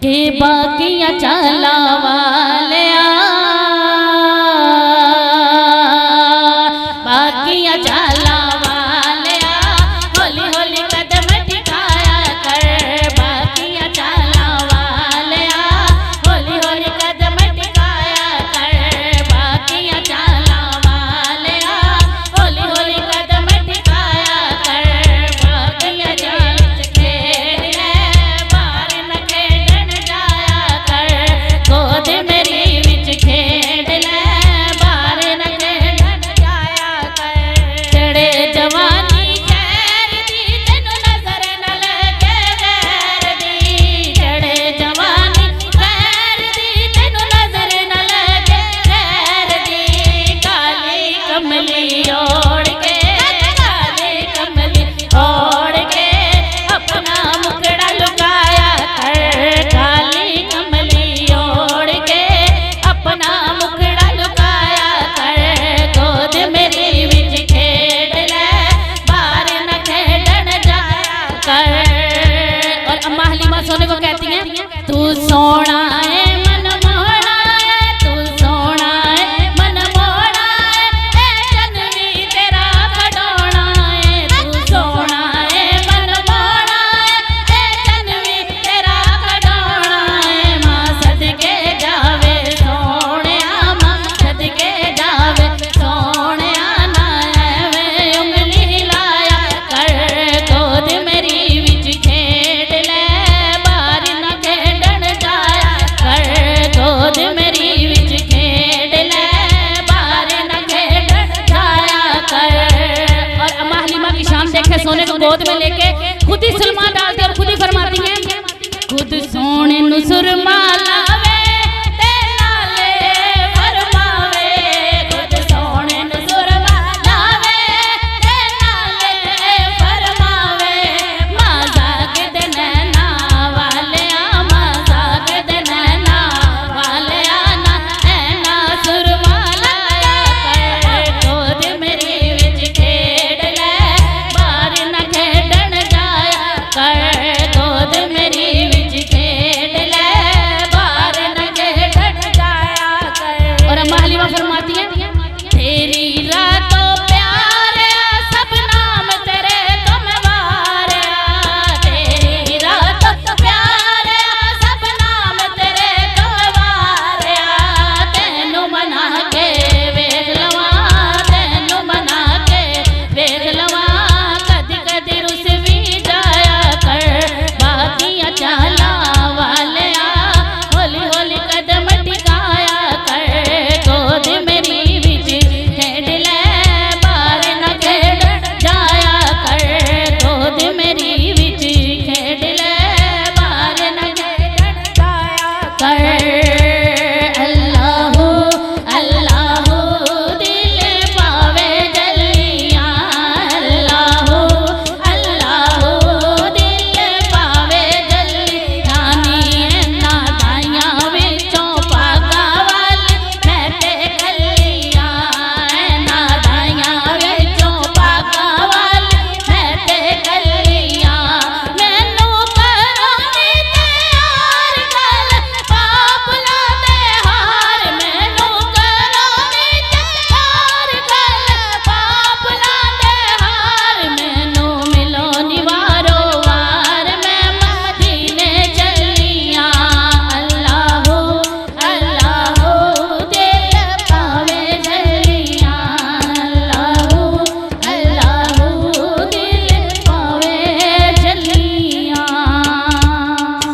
के बाकिया चाला वालिया बाकिया चाला वालिया होली होली कदम टिकाया कर बाकिया चाला वालिया होली होली कदम टिकाया कर बाकिया चाला वालिया होली होली कदम टिकाया कर बाकिया चाल खेल बाहर न खेलन जाया कर गोद मेरी विच खेल बाहर न खेलन जाया कर चढ़े जवानी खैर दी तेनू नजर न लगे गैर दी चढ़े जवानी खैर दी तेनू नजर न लगे गैर दी काली कमली ओढ़ के काली कमली ओढ़ के अपना मुखड़ा लुकाया कर काली कमली ओढ़ के अपना मुखड़ा लुकाया कर गोद मेरी विच खेल बाहर न खेलन जाया कर। और अम्मा हलीमा सोने को कहती हैं तू सोना